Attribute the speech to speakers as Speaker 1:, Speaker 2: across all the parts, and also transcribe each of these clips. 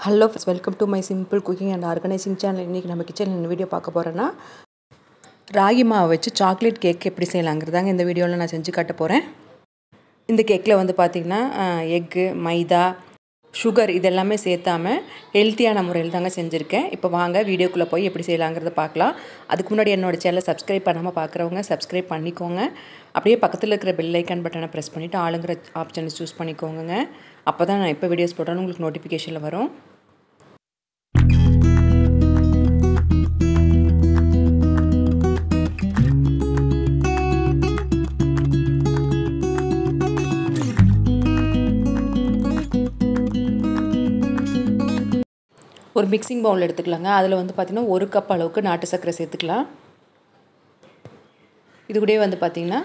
Speaker 1: Hello friends, welcome to my simple cooking and organising channel. இன்றைக்கி நம்ம கிச்சனில் என்ன வீடியோ பார்க்க போகிறேன்னா, ராகி மாவை வச்சு சாக்லேட் கேக் எப்படி செய்யலாங்கிறதாங்க இந்த வீடியோவில் நான் செஞ்சு காட்ட போகிறேன். இந்த கேக்கில் வந்து பார்த்திங்கன்னா எக்கு, மைதா, சுகர் இதெல்லாமே சேர்த்தாமல் ஹெல்த்தியான முறையில் தாங்க செஞ்சுருக்கேன். இப்போ வாங்க வீடியோக்குள்ளே போய் எப்படி செய்யலாங்கிறத பார்க்கலாம். அதுக்கு முன்னாடி என்னோடய சேனலை சப்ஸ்கிரைப் பண்ணாமல் பார்க்குறவங்க சப்ஸ்கிரைப் பண்ணிக்கோங்க. அப்படியே பக்கத்தில் இருக்கிற பெல் ஐக்கான் பட்டனை ப்ரெஸ் பண்ணிவிட்டு ஆளுங்கிற ஆப்ஷனை சூஸ் பண்ணிக்கோங்க. அப்போ தான் நான் எப்போ வீடியோஸ் போட்டாலும் உங்களுக்கு நோட்டிஃபிகேஷனில் வரும். ஒரு மிக்சிங் பவுல் எடுத்துக்கலாங்க. அதில் வந்து பார்த்திங்கன்னா 1 கப் அளவுக்கு நாட்டு சர்க்கரை சேர்த்துக்கலாம். இது கூட வந்து பார்த்திங்கன்னா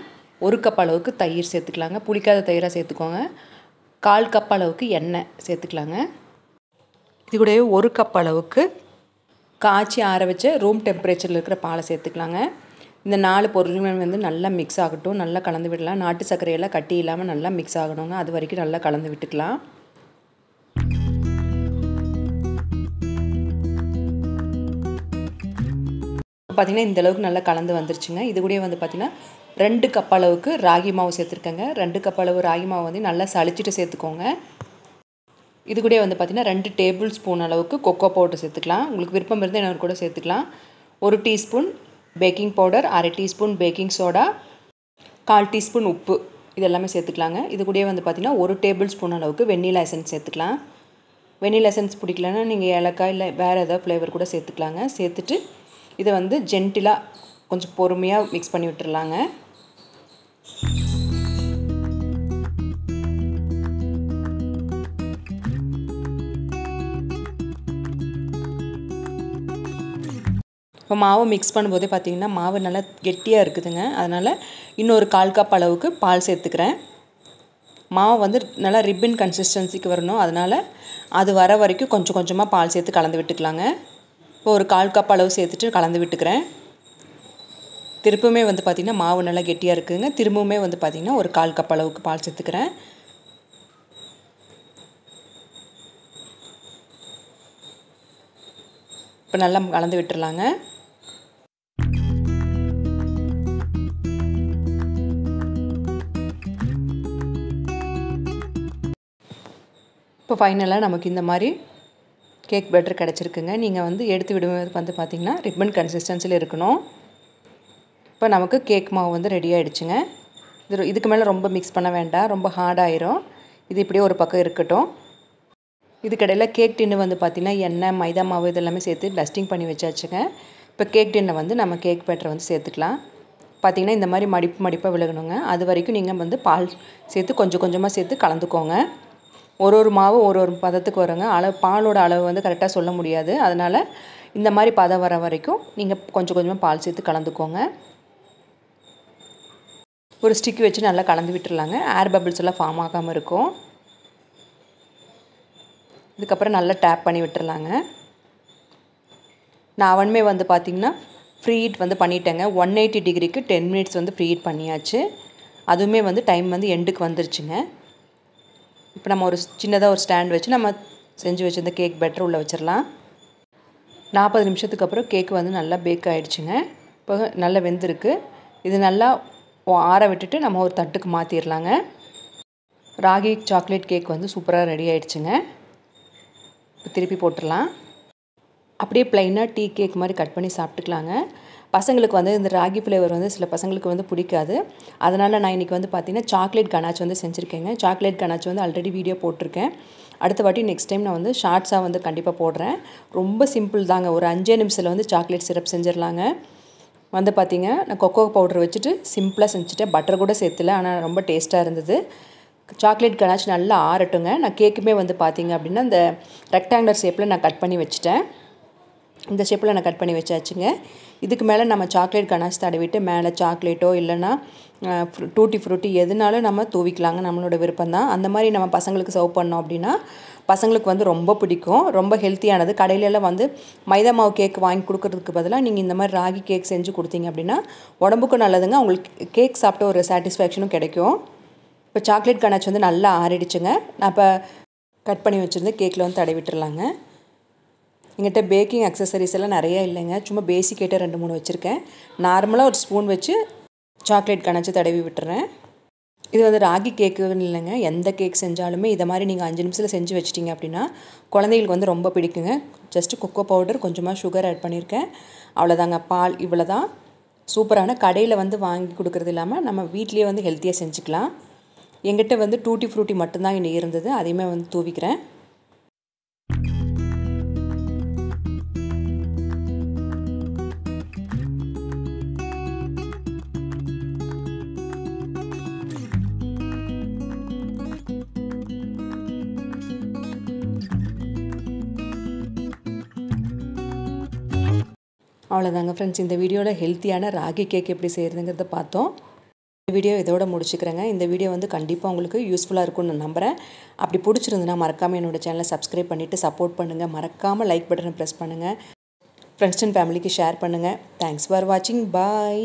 Speaker 1: 1 கப் அளவுக்கு தயிர் சேர்த்துக்கலாங்க. புளிக்காத தயிராக சேர்த்துக்கோங்க. 1/4 கப் அளவுக்கு எண்ணெய் சேர்த்துக்கலாங்க. இது கூட 1 கப் அளவுக்கு காய்ச்சி ஆற வச்ச ரூம் டெம்பரேச்சரில் இருக்கிற பாலை சேர்த்துக்கலாங்க. இந்த 4 பொருளுமே வந்து நல்லா மிக்ஸ் ஆகட்டும். நல்லா கலந்து விடலாம். நாட்டு சர்க்கரையெல்லாம் கட்டி இல்லாமல் நல்லா மிக்ஸ் ஆகணுங்க. அது வரைக்கும் நல்லா கலந்து விட்டுக்கலாம். பார்த்திங்கன்னா இந்த அளவுக்கு நல்லா கலந்து வந்துருச்சுங்க. இது கூட வந்து பார்த்திங்கன்னா 2 கப் அளவுக்கு ராகி மாவு சேர்த்துருக்கேங்க. 2 கப் அளவு ராகி மாவு வந்து நல்லா சளிச்சிட்டு சேர்த்துக்கோங்க. இது கூட வந்து பார்த்திங்கன்னா 2 டேபிள் ஸ்பூன் அளவுக்கு கொக்கோ பவுடர் சேர்த்துக்கலாம். உங்களுக்கு விருப்பம் இருந்தால் இன்னொரு கூட சேர்த்துக்கலாம். 1 teaspoon baking powder, 1/2 teaspoon baking soda, 1/4 teaspoon உப்பு இதெல்லாமே சேர்த்துக்கலாங்க. இது கூட வந்து பார்த்திங்கன்னா 1 டேபிள் ஸ்பூன் அளவுக்கு வெண்ணிலா எசன்ஸ் சேர்த்துக்கலாம். வெண்ணிலா எசன்ஸ் பிடிக்கலன்னா நீங்கள் ஏலக்காய் இல்லை வேறு ஏதாவது ஃப்ளேவர் கூட சேர்த்துக்கலாங்க. சேர்த்துட்டு இதை வந்து ஜென்டிலாக கொஞ்சம் பொறுமையாக மிக்ஸ் பண்ணி விட்டுறலாங்க. இப்போ மாவு மிக்ஸ் பண்ணும்போதே பார்த்திங்கன்னா மாவு நல்லா கெட்டியாக இருக்குதுங்க. அதனால் இன்னொரு 1/4 கப் அளவுக்கு பால் சேர்த்துக்கிறேன். மாவு வந்து நல்லா ரிப்பன் கன்சிஸ்டன்சிக்கு வரணும். அதனால் அது வர வரைக்கும் கொஞ்சம் கொஞ்சமாக பால் சேர்த்து கலந்து விட்டுக்கலாங்க. இப்போ ஒரு 1/4 கப் அளவு சேர்த்துட்டு கலந்து விட்டுக்கிறேன். திரும்பவுமே வந்து பார்த்திங்கன்னா மாவு நல்லா கெட்டியாக இருக்குதுங்க. திரும்பவுமே வந்து பார்த்திங்கன்னா ஒரு 1/4 கப் அளவுக்கு பால் சேர்த்துக்கிறேன். இப்போ நல்லா கலந்து விட்டுறலாங்க. இப்போ ஃபைனலாக நமக்கு இந்த மாதிரி கேக் பேட்டர் கிடச்சிருக்குங்க. நீங்கள் வந்து எடுத்து விடுவது வந்து பார்த்திங்கன்னா ரிப்பன் கன்சிஸ்டன்சியில் இருக்கணும். இப்போ நமக்கு கேக் மாவு வந்து ரெடி ஆகிடுச்சுங்க. இதுக்கு மேலே ரொம்ப மிக்ஸ் பண்ண வேண்டாம், ரொம்ப ஹார்டாயிரும். இது இப்படியே ஒரு பக்கம் இருக்கட்டும். இதுக்கடையில் கேக் டின்னு வந்து பார்த்திங்கன்னா எண்ணெய், மைதா மாவு இதெல்லாமே சேர்த்து டஸ்டிங் பண்ணி வச்சாச்சுங்க. இப்போ கேக் டின்னை வந்து நம்ம கேக் பேட்டரை வந்து சேர்த்துக்கலாம். பார்த்திங்கன்னா இந்த மாதிரி மடிப்பாக விலகணுங்க. அது வரைக்கும் நீங்கள் வந்து பால் சேர்த்து கொஞ்சம் கொஞ்சமாக சேர்த்து கலந்துக்கோங்க. ஒரு மாவு ஒரு பதத்துக்கு வருங்க. பாலோட அளவு வந்து கரெக்டாக சொல்ல முடியாது. அதனால் இந்த மாதிரி பதம் வர வரைக்கும் நீங்கள் கொஞ்சம் கொஞ்சமாக பால் சேர்த்து கலந்துக்கோங்க. ஒரு ஸ்டிக் வச்சு நல்லா கலந்து விட்டுறலாங்க. ஏர் பபிள்ஸ் எல்லாம் ஃபார்ம் ஆகாமல் இருக்கும். இதுக்கப்புறம் நல்லா டேப் பண்ணி விட்டுறலாங்க. நான் அவனுமே வந்து பார்த்திங்கன்னா ஃப்ரீ ஹீட் வந்து பண்ணிட்டேங்க. 180 டிகிரிக்கு 10 மினிட்ஸ் வந்து ஃப்ரீ ஹீட் பண்ணியாச்சு. அதுவுமே வந்து டைம் வந்து எண்டுக்கு வந்துருச்சுங்க. இப்போ நம்ம ஒரு சின்னதாக ஒரு ஸ்டாண்ட் வச்சு நம்ம செஞ்சு வச்சுருந்த கேக் பேட்டர் உள்ளே வச்சிடலாம். 40 நிமிஷத்துக்கு அப்புறம் கேக் வந்து நல்லா பேக் ஆகிடுச்சுங்க. இப்போ நல்லா வெந்திருக்கு. இது நல்லா ஆற விட்டுட்டு நம்ம ஒரு தட்டுக்கு மாற்றிடலாங்க. ராகி சாக்லேட் கேக் வந்து சூப்பராக ரெடி ஆகிடுச்சுங்க. இப்போ திருப்பி போட்டுடலாம். அப்படியே ப்ளைனாக டீ கேக் மாதிரி கட் பண்ணி சாப்பிட்டுக்கலாங்க. பசங்களுக்கு வந்து இந்த ராகி ஃப்ளேவர் வந்து சில பசங்களுக்கு வந்து பிடிக்காது. அதனால் நான் இன்றைக்கி வந்து பார்த்திங்கன்னா சாக்லேட் கனாச் வந்து செஞ்சுருக்கேங்க. சாக்லேட் கனாச் வந்து ஆல்ரெடி வீடியோ போட்டிருக்கேன். அடுத்த வாட்டி நெக்ஸ்ட் டைம் நான் வந்து ஷார்ட்ஸாக வந்து கண்டிப்பாக போடுறேன். ரொம்ப சிம்பிள் தாங்க. ஒரு 5 நிமிஷத்தில் வந்து சாக்லேட் சிரப் செஞ்சிடலாங்க. வந்து பார்த்திங்க நான் கொக்கோ பவுடர் வச்சுட்டு சிம்பிளாக செஞ்சுட்டேன். பட்டர் கூட சேர்த்துல, ஆனால் ரொம்ப டேஸ்ட்டாக இருந்தது. சாக்லேட் கனாச் நல்லா ஆறட்டுங்க. நான் கேக்குமே வந்து பார்த்திங்க அப்படின்னா இந்த ரெக்டாங்குலர் ஷேப்பில் நான் கட் பண்ணி வச்சுட்டேன். இந்த ஷேப்பில் நான் கட் பண்ணி வச்சாச்சுங்க. இதுக்கு மேலே நம்ம சாக்லேட் கனாச் தடவிட்டு மேலே சாக்லேட்டோ இல்லைன்னா டூட்டி ஃப்ரூட்டி எதுனாலும் நம்ம தூவிக்கலாங்க. நம்மளோட விருப்பம் தான். அந்த மாதிரி நம்ம பசங்களுக்கு சர்வ் பண்ணோம் அப்படின்னா பசங்களுக்கு வந்து ரொம்ப பிடிக்கும். ரொம்ப ஹெல்த்தியானது. கடையிலெல்லாம் வந்து மைதா மாவு கேக் வாங்கி கொடுக்குறதுக்கு பதிலாக நீங்கள் இந்த மாதிரி ராகி கேக் செஞ்சு கொடுத்தீங்க அப்படின்னா உடம்புக்கும் நல்லதுங்க. உங்களுக்கு கேக் சாப்பிட்ட ஒரு சாட்டிஸ்ஃபேக்ஷனும் கிடைக்கும். இப்போ சாக்லேட் கனாச் வந்து நல்லா ஆறிடுச்சுங்க. நான் இப்போ கட் பண்ணி வச்சுருந்து கேக்கில் வந்து தடவி விட்டுறலாங்க. என்கிட்ட பேக்கிங் அக்சசரிஸ் எல்லாம் நிறைய இல்லைங்க, சும்மா பேசிக் ஐட்டம் 2-3 வச்சுருக்கேன். நார்மலாக ஒரு ஸ்பூன் வச்சு சாக்லேட் கணச்சு தடவி விட்டுறேன். இது வந்து ராகி கேக்குன்னு இல்லைங்க, எந்த கேக் செஞ்சாலுமே இதை மாதிரி நீங்கள் 5 நிமிஷத்தில் செஞ்சு வச்சிட்டிங்க அப்படின்னா குழந்தைகளுக்கு வந்து ரொம்ப பிடிக்குங்க. ஜஸ்ட்டு கொக்கோ பவுடர், கொஞ்சமாக சுகர் ஆட் பண்ணியிருக்கேன், அவ்வளோதாங்க. பால் இவ்வளோ தான். சூப்பரான கடையில் வந்து வாங்கி கொடுக்குறது இல்லாமல் நம்ம வீட்லேயே வந்து ஹெல்த்தியாக செஞ்சுக்கலாம். எங்கிட்ட வந்து டூட்டி ஃப்ரூட்டி மட்டும்தான் இன்னும் இருந்தது, அதையுமே வந்து தூவிக்கிறேன். அவ்வளோதாங்க ஃப்ரெண்ட்ஸ், இந்த வீடியோவில் ஹெல்த்தியான ராகி கேக் எப்படி செய்கிறதுங்கிறத பார்த்தோம். இந்த வீடியோ இதோட முடிச்சுக்கிறேங்க. இந்த வீடியோ வந்து கண்டிப்பாக உங்களுக்கு யூஸ்ஃபுல்லாக இருக்கும்னு நான் நம்புகிறேன். அப்படி பிடிச்சிருந்துன்னா மறக்காமல் என்னோடய சேனலை சப்ஸ்கிரைப் பண்ணிவிட்டு சப்போர்ட் பண்ணுங்கள். மறக்காமல் லைக் பட்டனை ப்ரெஸ் பண்ணுங்கள். ஃப்ரெண்ட்ஸ் அண்ட் ஃபேமிலிக்கு ஷேர் பண்ணுங்கள். தேங்க்ஸ் ஃபார் வாட்சிங். பாய்.